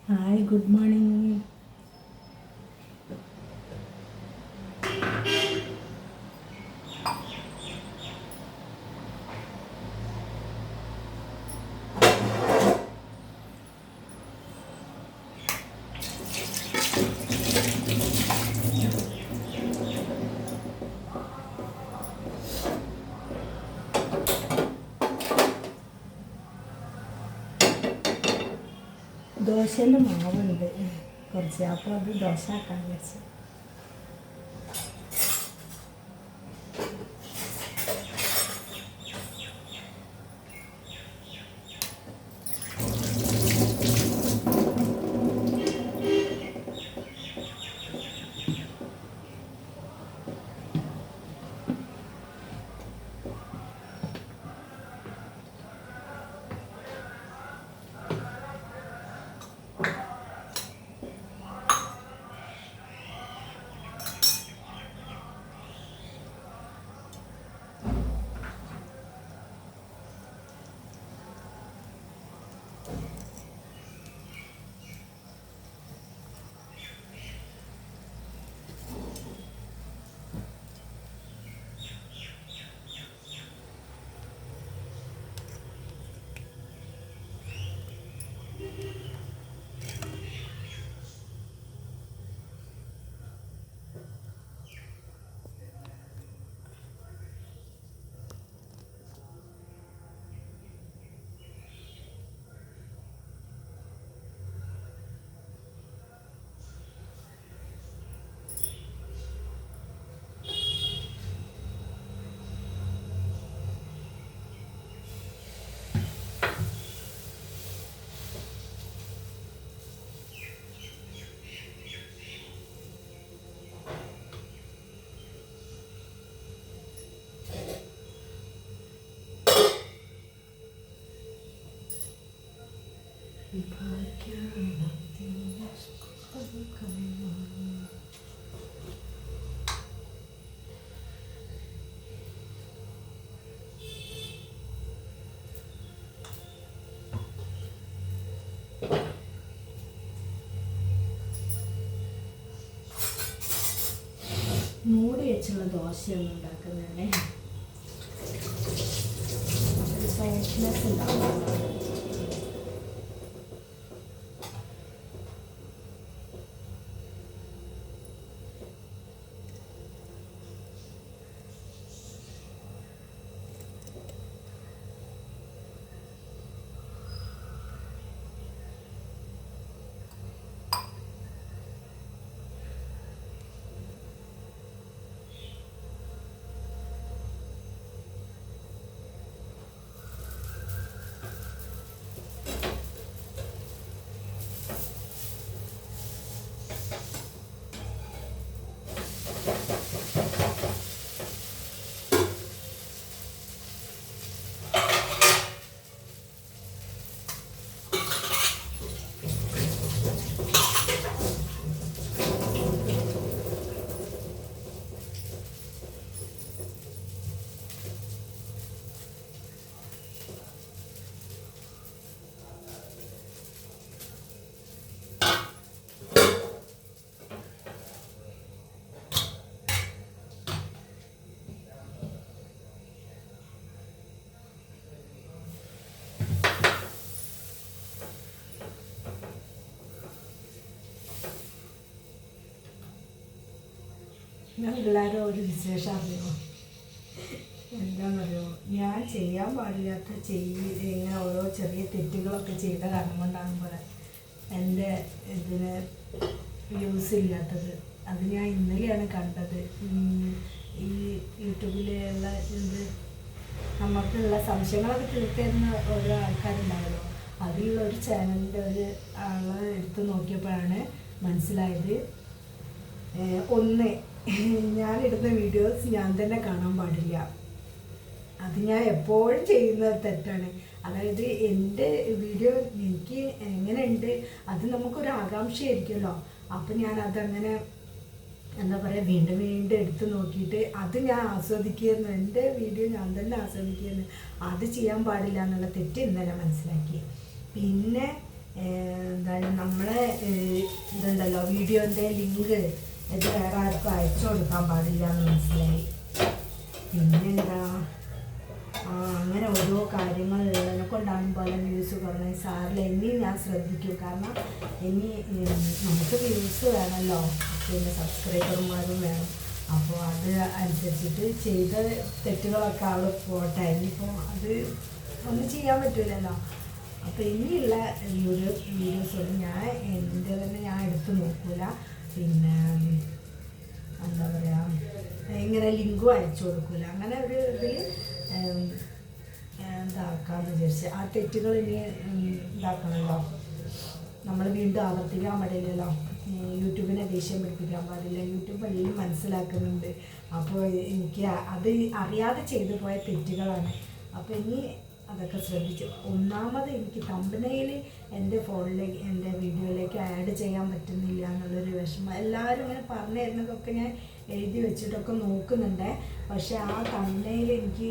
Hi, good morning. ദോശേൻ്റെ മാവുണ്ട് കുറച്ച്, അപ്പോൾ അത് ദോശ ആക്കാൻ വെച്ച്. മൂടി വെച്ചുള്ള ദോശയൊന്നും ഉണ്ടാക്കുന്നതല്ലേ സോഫ്റ്റ്നെസ് ഉണ്ടാവും. ഞാൻ എല്ലാവരും ഒരു വിശേഷം അറിയുമോ? എന്താണെന്നറിയോ, ഞാൻ ചെയ്യാൻ പാടില്ലാത്ത ഇങ്ങനെ ഓരോ ചെറിയ തെറ്റുകളൊക്കെ ചെയ്ത കാരണം കൊണ്ടാണ് പോലെ എൻ്റെ ഇതിന് വ്യൂസ് ഇല്ലാത്തത്. അത് ഞാൻ ഇന്നലെയാണ് കണ്ടത്. ഈ യൂട്യൂബിലുള്ള നമുക്കുള്ള സംശയങ്ങളൊക്കെ തീർത്തിരുന്ന ഓരോ ആൾക്കാരുണ്ടാവല്ലോ, അതിലുള്ള ഒരു ചാനലിൻ്റെ ഒരു ആളെ എടുത്ത് നോക്കിയപ്പോഴാണ് മനസ്സിലായത്. ഒന്ന്, ഞാനിടുന്ന വീഡിയോസ് ഞാൻ തന്നെ കാണാൻ പാടില്ല. അത് ഞാൻ എപ്പോഴും ചെയ്യുന്ന തെറ്റാണ്. അതായത് എൻ്റെ വീഡിയോ എനിക്ക് എങ്ങനെയുണ്ട് അത് നമുക്കൊരു ആകാംക്ഷയായിരിക്കുമല്ലോ. അപ്പം ഞാൻ അതങ്ങനെ എന്താ പറയുക, വീണ്ടും വീണ്ടും എടുത്ത് നോക്കിയിട്ട് അത് ഞാൻ ആസ്വദിക്കുന്നു. എൻ്റെ വീഡിയോ ഞാൻ തന്നെ ആസ്വദിക്കുന്നു. അത് ചെയ്യാൻ പാടില്ല എന്നുള്ള തെറ്റ് ഇന്നലെ മനസ്സിലാക്കി. പിന്നെ എന്താണ്, നമ്മളെ വീഡിയോൻ്റെ ലിങ്ക് ഇത് വേറെ ആർക്കും അയച്ചു കൊടുക്കാൻ പാടില്ല എന്ന് മനസ്സിലായി. പിന്നെന്താ അങ്ങനെ ഓരോ കാര്യങ്ങൾ ഉള്ളതിനെ കൊണ്ടാണ് പോലെ വ്യൂസ് കുറഞ്ഞത്. സാറിൽ ഇനിയും ഞാൻ ശ്രദ്ധിക്കും. കാരണം ഇനി നമുക്ക് വ്യൂസ് വേണമല്ലോ, പിന്നെ സബ്സ്ക്രൈബർമാരും വേണം. അപ്പോൾ അത് അനുസരിച്ചിട്ട് ചെയ്ത തെറ്റുകളൊക്കെ ആൾ പോട്ടെ. ഇനിയിപ്പോൾ അത് ഒന്നും ചെയ്യാൻ പറ്റില്ലല്ലോ. അപ്പോൾ ഇനിയുള്ള വീഡിയോസൊന്നും ഞാൻ എൻ്റെ തന്നെ ഞാൻ എടുത്ത് നോക്കില്ല. പിന്നെ എന്താ പറയുക, ഇങ്ങനെ ലിങ്കും അയച്ചു കൊടുക്കില്ല. അങ്ങനെ ഒരു ഇതിൽ ഇതാക്കാമെന്ന് വിചാരിച്ച്. ആ തെറ്റുകൾ ഇനി ഇതാക്കണമല്ലോ, നമ്മൾ വീണ്ടും ആവർത്തിക്കാൻ പാടില്ലല്ലോ. യൂട്യൂബിനെ ദേഷ്യം പിടിപ്പിക്കാൻ പാടില്ല. യൂട്യൂബ് എല്ലാം മനസ്സിലാക്കുന്നുണ്ട്. അപ്പോൾ എനിക്ക് അത് അറിയാതെ ചെയ്തു പോയ തെറ്റുകളാണ്. അപ്പോൾ ഇനി അതൊക്കെ ശ്രദ്ധിച്ചു. ഒന്നാമത് എനിക്ക് തമ്പനയിൽ എൻ്റെ ഫോണിലേക്ക് എൻ്റെ വീഡിയോയിലേക്ക് ആഡ് ചെയ്യാൻ പറ്റുന്നില്ല എന്നുള്ളൊരു വിഷമം. എല്ലാവരും ഇങ്ങനെ പറഞ്ഞു തരുന്നതൊക്കെ ഞാൻ എഴുതി വെച്ചിട്ടൊക്കെ നോക്കുന്നുണ്ട്. പക്ഷേ ആ തമ്പനയിൽ എനിക്ക്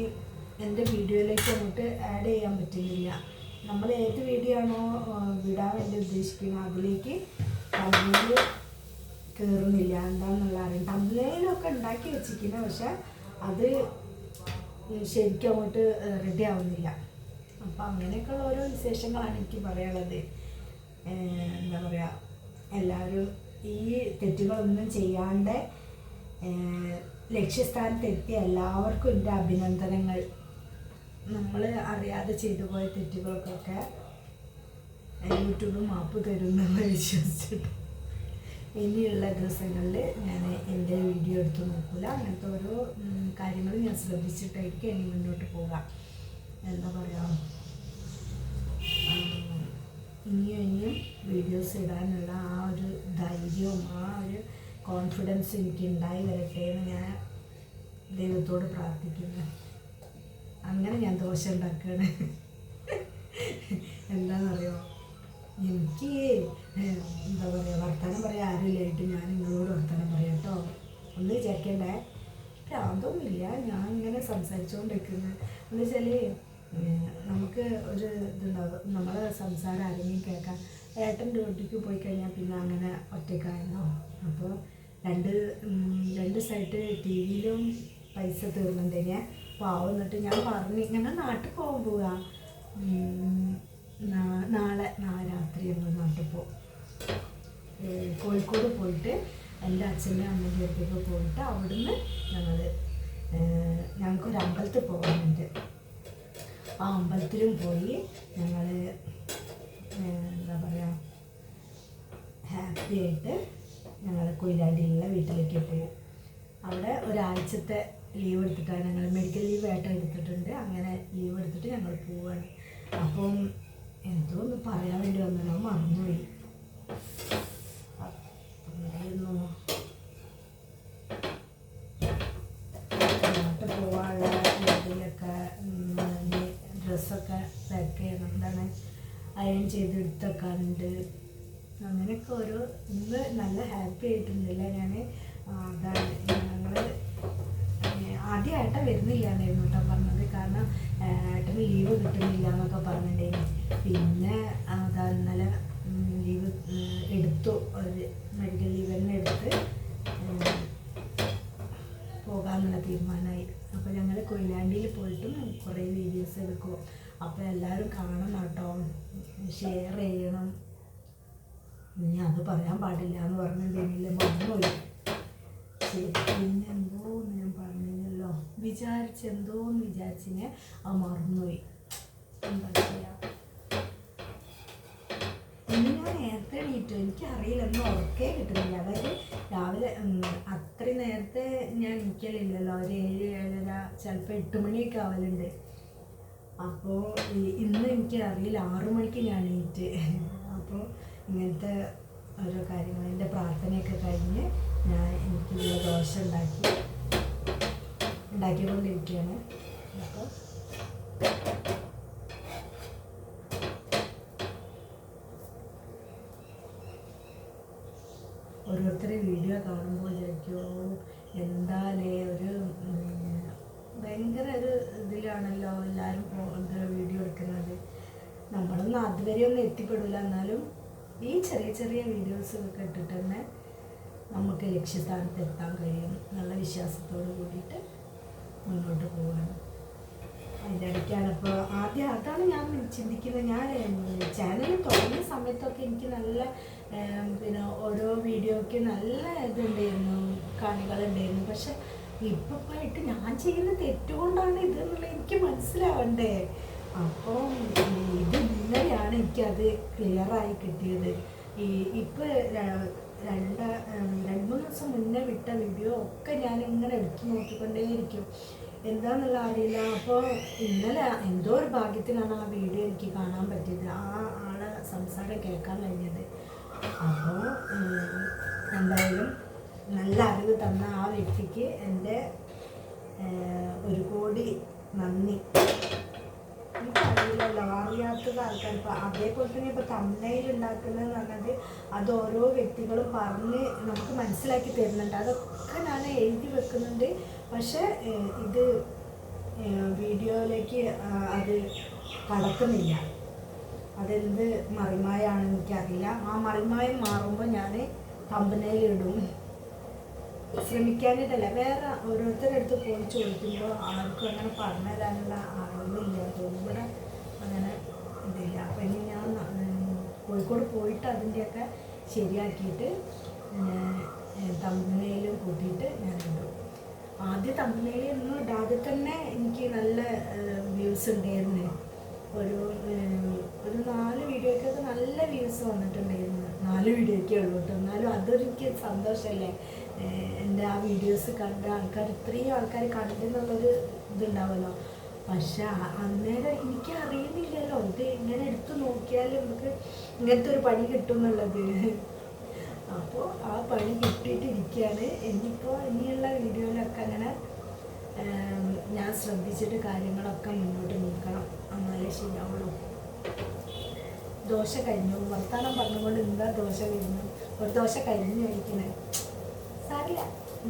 എൻ്റെ വീഡിയോയിലേക്ക് അങ്ങോട്ട് ആഡ് ചെയ്യാൻ പറ്റുന്നില്ല. നമ്മൾ ഏത് വീഡിയോ ആണോ വിടാൻ വേണ്ടി ഉദ്ദേശിക്കുന്നത് അതിലേക്ക് തമ്പനയിൽ കയറുന്നില്ല. എന്താണെന്നുള്ള അറിയാം. തമ്പനയിലൊക്കെ ഉണ്ടാക്കി വെച്ചിരിക്കുന്നത്, പക്ഷെ അത് ശരിക്കും അങ്ങോട്ട് റെഡി ആവുന്നില്ല. അപ്പോൾ അങ്ങനെയൊക്കെയുള്ള ഓരോ വിശേഷങ്ങളാണ് എനിക്ക് പറയാനുള്ളത്. എന്താ പറയുക, എല്ലാവരും ഈ തെറ്റുകളൊന്നും ചെയ്യാണ്ട് ലക്ഷ്യസ്ഥാനത്തെത്തിയ എല്ലാവർക്കും എൻ്റെ അഭിനന്ദനങ്ങൾ. നമ്മൾ അറിയാതെ ചെയ്തു പോയ തെറ്റുകൾക്കൊക്കെ യൂട്യൂബ് മാപ്പ് തരുമെന്ന് വിശ്വസിച്ചിട്ട് ഇനിയുള്ള ദിവസങ്ങളിൽ ഞാൻ എൻ്റെ വീഡിയോ എടുത്ത് നോക്കില്ല. അങ്ങനത്തെ ഓരോ കാര്യങ്ങൾ ഞാൻ ശ്രദ്ധിച്ചിട്ടായിരിക്കും ഇനി മുന്നോട്ട് പോകാം. എന്താ പറയുക, ഇനിയും വീഡിയോസ് ഇടാനുള്ള ആ ഒരു ധൈര്യവും ആ ഒരു കോൺഫിഡൻസ് എനിക്ക് ഉണ്ടായി വരട്ടെ എന്ന് ഞാൻ ദൈവത്തോട് പ്രാർത്ഥിക്കുന്നു. അങ്ങനെ ഞാൻ ദോശ ഉണ്ടാക്കുകയാണ്. എന്താണെന്നറിയോ, എനിക്ക് എന്താ പറയുക, വർത്തമാനം പറയാൻ ആരുമില്ലായിട്ട് ഞാൻ നിങ്ങളോട് വർത്തമാനം പറയാം കേട്ടോ. ഒന്ന് വിചാരിക്കണ്ടേ, പ്രാന്തൊന്നുമില്ല. ഞാൻ ഇങ്ങനെ സംസാരിച്ചുകൊണ്ടിരിക്കുന്നത് എന്ന് വെച്ചാൽ നമുക്ക് ഒരു ഇതുണ്ടാവും, നമ്മളെ സംസാരം ആരെങ്കിലും കേൾക്കാം. ഏട്ടൻ ഡ്യൂട്ടിക്ക് പോയി കഴിഞ്ഞാൽ പിന്നെ അങ്ങനെ ഒറ്റയ്ക്കായിരുന്നു. അപ്പോൾ രണ്ട് സൈഡ് ടി വിയിലും പൈസ തീർന്നുണ്ടെങ്കിൽ പാവം. എന്നിട്ട് ഞാൻ പറഞ്ഞു ഞങ്ങൾ നാട്ടിൽ പോകാൻ പോവുക, നാളെ രാത്രി ഞങ്ങൾ നാട്ടിൽ പോകും. കോഴിക്കോട് പോയിട്ട് എൻ്റെ അച്ഛൻ്റെ അമ്മേൻ്റെ അടുത്തേക്ക് പോയിട്ട് അവിടുന്ന് ഞങ്ങൾക്കൊരു അമ്പലത്തിൽ പോകാനുണ്ട്. ആ അമ്പലത്തിലും പോയി ഞങ്ങൾ എന്താ പറയുക, ഹാപ്പി ആയിട്ട് ഞങ്ങൾ കൊയിലാണ്ടിയിലുള്ള വീട്ടിലേക്ക് പോകും. അവിടെ ഒരാഴ്ചത്തെ ലീവ് എടുത്തിട്ടാണ് ഞങ്ങൾ, മെഡിക്കൽ ലീവ് ആയിട്ട് എടുത്തിട്ടുണ്ട്. അങ്ങനെ ലീവ് എടുത്തിട്ട് ഞങ്ങൾ പോവുകയാണ്. അപ്പം എന്തോ ഒന്ന് പറയാൻ വേണ്ടി വന്നല്ലോ, മറന്നുപോയി. നാട്ടിൽ പോകാനുള്ള രീതിയിലൊക്കെ ഡ്രസ്സൊക്കെ പാക്ക് ചെയ്യണം, എന്താണ് അയൺ ചെയ്ത് എടുത്തൊക്കെയുണ്ട്. അങ്ങനെയൊക്കെ ഓരോ ഇന്ന് നല്ല ഹാപ്പി ആയിട്ടുണ്ടല്ലേ ഞാൻ. അതാണ് ഞങ്ങൾ ആദ്യം ഏട്ടൻ വരുന്നില്ല എന്നായിരുന്നു കേട്ടോ പറഞ്ഞത്. കാരണം ഏട്ടന് ലീവ് കിട്ടുന്നില്ല എന്നൊക്കെ പറഞ്ഞിട്ടുണ്ടായിരുന്നു. പിന്നെ അതാ ഇന്നലെ ലീവ് എടുത്തു, ഒരു മെഡിക്കൽ ലീവ് തന്നെ എടുത്ത് പോകാമെന്നുള്ള തീരുമാനമായി. അപ്പോൾ ഞങ്ങൾ കൊയിലാണ്ടിയിൽ പോയിട്ടും കുറേ വീഡിയോസ് എടുക്കും. അപ്പോൾ എല്ലാവരും കാണണം കേട്ടോ, ഷെയർ ചെയ്യണം. ഇനി അത് പറയാൻ പാടില്ല എന്ന് പറഞ്ഞിട്ടുണ്ടെങ്കിൽ മറന്നുപോയി. പിന്നെ എന്തോന്ന് ഞാൻ പറഞ്ഞില്ലല്ലോ, എന്തോന്ന് വിചാരിച്ചിനെ അത് മറന്നുപോയി. എന്താ ചെയ്യുക, ഇന്ന് ഞാൻ നേരത്തെ എണീറ്റു. എനിക്കറിയില്ല, ഒന്നും ഉറക്കേ കിട്ടുന്നില്ല. അതായത് രാവിലെ അത്രയും നേരത്തെ ഞാൻ എണീക്കലില്ലല്ലോ, ഒരു 7-7:30 ചിലപ്പോൾ 8 മണിയൊക്കെ ആവലുണ്ട്. അപ്പോൾ ഇന്ന് എനിക്കറിയില്ല, 6 മണിക്ക് ഞാൻ എണീറ്റ്. അപ്പോൾ ഇങ്ങനത്തെ ഓരോ കാര്യങ്ങൾ, എൻ്റെ പ്രാർത്ഥനയൊക്കെ കഴിഞ്ഞ് എനിക്കുള്ള ദോശ ഉണ്ടാക്കിക്കൊണ്ടിരിക്കുകയാണ്. അപ്പോൾ ഓരോരുത്തരെ വീഡിയോ കാണുമ്പോൾ വിചാരിക്കുമോ എന്താലേ, ഒരു ഭയങ്കര ഒരു ഇതിലാണല്ലോ എല്ലാവരും വീഡിയോ എടുക്കുന്നത്. നമ്മളൊന്നും അതുവരെ ഒന്നും എത്തിപ്പെടില്ല, എന്നാലും ഈ ചെറിയ ചെറിയ വീഡിയോസൊക്കെ ഇട്ടിട്ട് തന്നെ നമുക്ക് ലക്ഷ്യസ്ഥാനത്ത് എത്താൻ കഴിയും എന്നുള്ള വിശ്വാസത്തോട് കൂടിയിട്ട് മുന്നോട്ട് പോവുകയാണ്. അതിൻ്റെ ഇടയ്ക്കാണ് ഇപ്പോൾ ആദ്യം അതാണ് ഞാൻ ചിന്തിക്കുന്നത്. ഞാൻ ചാനൽ തുടങ്ങിയ സമയത്തൊക്കെ എനിക്ക് നല്ല പിന്നെ ഓരോ വീഡിയോയ്ക്ക് നല്ല ഇതുണ്ടായിരുന്നു, കാണികളുണ്ടായിരുന്നു. പക്ഷെ ഇപ്പോഴായിട്ട് ഞാൻ ചെയ്യുന്ന തെറ്റുകൊണ്ടാണ് ഇതെന്നുള്ളത് എനിക്ക് മനസ്സിലാവണ്ടേ. അപ്പോൾ ഇത് ഇന്നലെയാണ് എനിക്കത് ക്ലിയറായി കിട്ടിയത്. ഇപ്പോൾ രണ്ട് മൂന്ന് ദിവസം മുന്നേ വിട്ട വീഡിയോ ഒക്കെ ഞാൻ ഇങ്ങനെ എടുത്തു നോക്കിക്കൊണ്ടേയിരിക്കും, എന്താന്നുള്ള അറിയില്ല. അപ്പോൾ ഇന്നലെ എന്തോ ഒരു ഭാഗ്യത്തിനാണ് ആ വീഡിയോ എനിക്ക് കാണാൻ പറ്റിയത്, ആ ആളെ സംസാരം കേൾക്കാൻ കഴിഞ്ഞത്. അപ്പോൾ എന്തായാലും നല്ല അറിവ് തന്ന ആ വ്യക്തിക്ക് എൻ്റെ 1 കോടി നന്ദി. എനിക്കറിയില്ലല്ലോ, അറിയാത്തത് ആൾക്കാർ. ഇപ്പോൾ അതേപോലെ തന്നെ ഇപ്പോൾ തമ്മനയിൽ ഉണ്ടാക്കുന്നതെന്ന് പറഞ്ഞത് അത് ഓരോ വ്യക്തികളും പറഞ്ഞ് നമുക്ക് മനസ്സിലാക്കി തരുന്നുണ്ട്. അതൊക്കെ ഞാൻ എഴുതി വെക്കുന്നുണ്ട്. പക്ഷേ ഇത് വീഡിയോയിലേക്ക് അത് കടക്കുന്നില്ല. അതെന്ത് മറിമായാണെന്ന് എനിക്കറിയില്ല. ആ മറിമായം മാറുമ്പോൾ ഞാൻ തമ്പനയിലിടും. ശ്രമിക്കാനായിട്ടല്ല, വേറെ ഓരോരുത്തരുടെ അടുത്ത് പോയി ചോദിക്കുമ്പോൾ ആർക്കും അങ്ങനെ പറഞ്ഞു തരാനുള്ള അറിവില്ല തോന്നുന്നു. ഇവിടെ അങ്ങനെ ഇതില്ല. അപ്പം ഇനി ഞാൻ കോഴിക്കോട് പോയിട്ട് അതിൻ്റെയൊക്കെ ശരിയാക്കിയിട്ട് തമ്പനയിലും കൂട്ടിയിട്ട് ഞാൻ ഇടും. ആദ്യം തമ്പനയിൽ ഒന്നും ഇടാതെ തന്നെ എനിക്ക് നല്ല വ്യൂസ് ഉണ്ടായിരുന്നു. ഒരു 4 വീഡിയോയ്ക്കൊക്കെ നല്ല വ്യൂസ് വന്നിട്ടുണ്ടായിരുന്നു. 4 വീഡിയോയ്ക്കേ ഉള്ളൂ കേട്ടോ. എന്നാലും അതൊരിക്ക് സന്തോഷമല്ലേ, എൻ്റെ ആ വീഡിയോസ് കണ്ട ആൾക്കാർ, ഇത്രയും ആൾക്കാർ കണ്ടെന്നുള്ളൊരു ഇതുണ്ടാവുമല്ലോ. പക്ഷെ അന്നേരം എനിക്ക് അറിയുന്നില്ലല്ലോ ഇത് ഇങ്ങനെ എടുത്ത് നോക്കിയാൽ നമുക്ക് ഇങ്ങനത്തെ ഒരു പണി കിട്ടും എന്നുള്ളത്. അപ്പോൾ ആ പണി കിട്ടിയിട്ടിരിക്കുകയാണ്. ഇനിയുള്ള വീഡിയോയിലൊക്കെ അങ്ങനെ ഞാൻ ശ്രദ്ധിച്ചിട്ട് കാര്യങ്ങളൊക്കെ മുന്നോട്ട് നീക്കണം, എന്നാലേ ശരിയാവുള്ളൂ. ദോശ കഴിഞ്ഞു, വർത്താനം പറഞ്ഞുകൊണ്ട് എന്താ ദോശ കഴിഞ്ഞു, ഒരു ദോശ കഴിഞ്ഞു കഴിക്കണേ. സാരില്ല,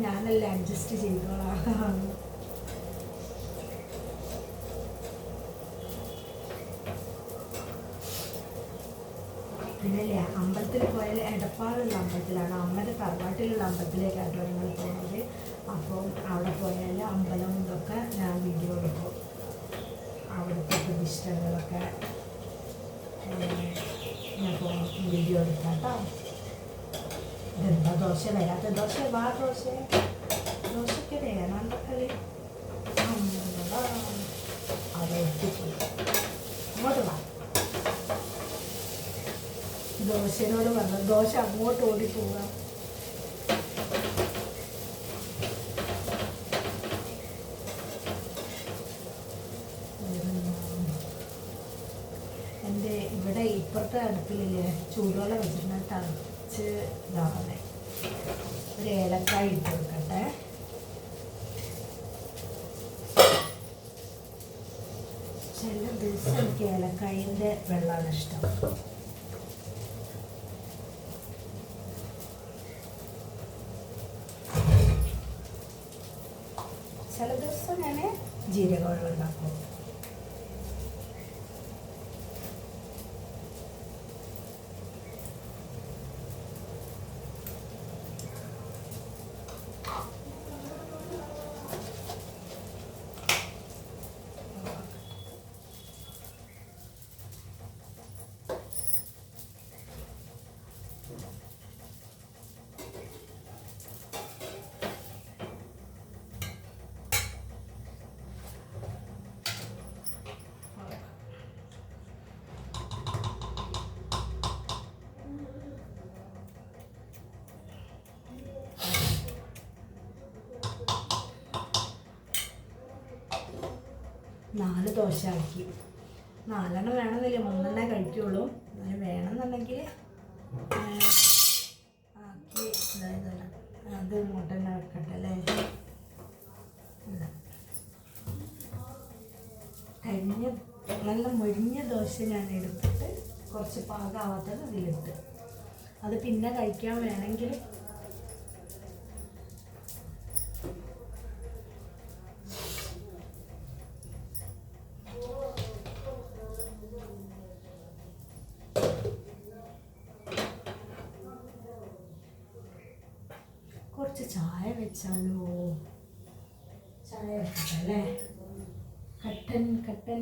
ഞാനല്ല അഡ്ജസ്റ്റ് ചെയ്തോളാം. പിന്നല്ലേ അമ്പലത്തിൽ പോയാൽ എടപ്പാളുള്ള അമ്പലത്തിലാണ്, അമ്മയുടെ തറവാട്ടിലുള്ള അമ്പലത്തിലേക്കാട്ടോ ഞങ്ങൾ പോകുന്നത്. അപ്പോൾ അവിടെ പോയാൽ അമ്പലം ഇതൊക്കെ ഞാൻ വീഡിയോ എടുക്കും, അവിടുത്തെ പ്രതിഷ്ഠകളൊക്കെ ഞാൻ വീഡിയോ എടുക്കാം കേട്ടോ. ഇതെന്താ ദോശ വരാത്ത? ദോശ വാ, ദോശയ്ക്ക് വേണം കളി. അവിടെ എത്തിപ്പോയി, അങ്ങോട്ട് വാ. ദോശനോട് പറഞ്ഞു ദോശ അങ്ങോട്ട് ഓടിപ്പോവാം. എൻ്റെ ഇവിടെ ഇപ്പുറത്തെ അടുപ്പിലില്ലേ ചൂടുവെള്ളം വെച്ചിട്ട് തിളച്ച് ഇതാവണേ. ഒരു ഏലക്കായ ഇട്ട് കൊടുക്കട്ടെ. ചില ദിവസം എനിക്ക് ഏലക്കായൻ്റെ വെള്ളമാണ് ഇഷ്ടം. ചില ദിവസം ഞാൻ ജീരക വെള്ളം ഉണ്ടാക്കും. നാല് ദോശ ആക്കി. 4 വേണമെന്നില്ല, 3 കഴിക്കുള്ളൂ. അതിന് വേണമെന്നുണ്ടെങ്കിൽ ആക്കി ഇതായതല്ല, അത് ഇങ്ങോട്ട് തന്നെ വെക്കട്ടെ അല്ലേ. കഴിഞ്ഞ നല്ല മൊരിഞ്ഞ ദോശ ഞാൻ എടുത്തിട്ട് കുറച്ച് പാകമാവാത്തത് അതിലിട്ട്, അത് പിന്നെ കഴിക്കാൻ വേണമെങ്കിൽ ചായ വെച്ചാലോ? ചായ വെക്കട്ടെ അല്ലേ? കട്ടൻ കട്ടൻ.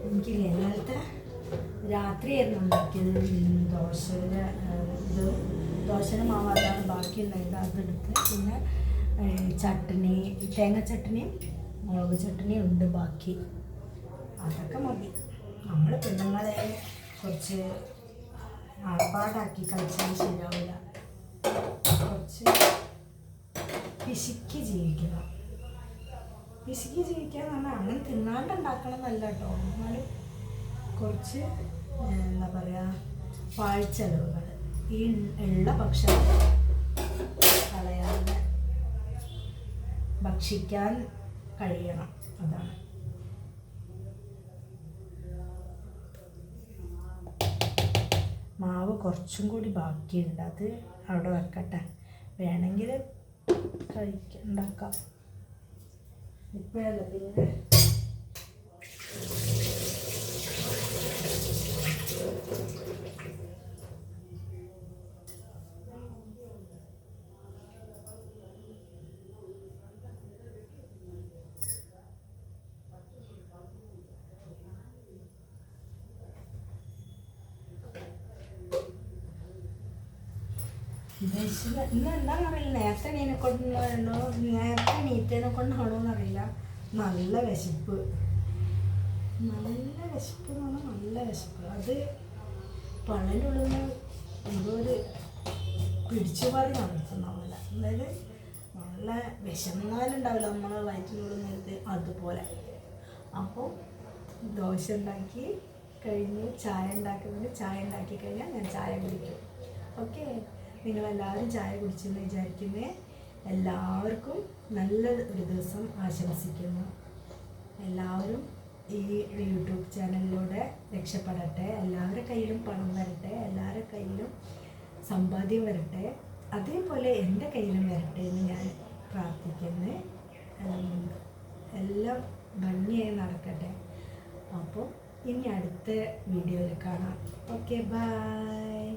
എനിക്കില്ലേ ഇന്നലത്തെ രാത്രിയായിരുന്നു ഉണ്ടാക്കിയത് ദോശയുടെ ഇത്. ദോശയുടെ മാവ് അതാണ് ബാക്കിയുണ്ടായത്. അതെടുത്ത് പിന്നെ ചട്നി, തേങ്ങ ചട്നിയും മുളക് ചട്നിയും ഉണ്ട് ബാക്കി. അതൊക്കെ മതി. നമ്മൾ പെണ്ണുങ്ങളെ കുറച്ച് ആർപ്പാടാക്കി കളിച്ചാൽ ശരിയാവില്ല. കുറച്ച് പിശുക്കി ജീവിക്കണം. പിശുക്കി ജീവിക്കുക എന്ന് പറഞ്ഞാൽ അങ്ങനെ തിന്നാണ്ട് ഉണ്ടാക്കണം എന്നല്ല കേട്ടോ. എന്നാലും കുറച്ച് എന്താ പറയുക, പാഴ്ചെലവുകൾ ഈ ഉള്ള ഭക്ഷണം കളയാതെ ഭക്ഷിക്കാൻ കഴിയണം. അതാണ്. മാവ് കുറച്ചും കൂടി ബാക്കിയുണ്ട്. അത് അവിടെ വെക്കട്ടെ, വേണമെങ്കിൽ ഉണ്ടാക്കാം. ഇപ്പോഴല്ല പിന്നെ. ഇന്ന് എന്താണെന്നറിയില്ല, നേരത്തെ എണീറ്റതിനെ കൊണ്ടാണോ എന്നറിയില്ല. നല്ല വിശപ്പ് എന്ന് പറഞ്ഞാൽ നല്ല വിശപ്പ്. അത് പള്ളിൻ്റെ ഉള്ളിൽ നിന്ന് എന്തോ ഒരു പിടിച്ചുപാറി നടത്തുന്ന പോലെ. അതായത് നല്ല വിശന്നാലുണ്ടാവില്ല നമ്മളെ വയറ്റിനുള്ളിൽ നേരത്തെ അതുപോലെ. അപ്പോൾ ദോശ ഉണ്ടാക്കി കഴിഞ്ഞ് ചായ ഉണ്ടാക്കി കഴിഞ്ഞാൽ ഞാൻ ചായ കുടിക്കും. ഓക്കെ, നിങ്ങളെല്ലാവരും ചായ കുടിച്ചെന്ന് വിചാരിക്കുന്നത്. എല്ലാവർക്കും നല്ല ഒരു ദിവസം ആശംസിക്കുന്നു. എല്ലാവരും ഈ യൂട്യൂബ് ചാനലിലൂടെ രക്ഷപ്പെടട്ടെ. എല്ലാവരുടെ കയ്യിലും പണം വരട്ടെ, എല്ലാവരുടെ കയ്യിലും സമ്പാദ്യം വരട്ടെ, അതേപോലെ എൻ്റെ കയ്യിലും വരട്ടെ എന്ന് ഞാൻ പ്രാർത്ഥിക്കുന്നു. എല്ലാം ഭംഗിയായി നടക്കട്ടെ. അപ്പോൾ ഇനി അടുത്ത വീഡിയോയിൽ കാണാം. Okay, by.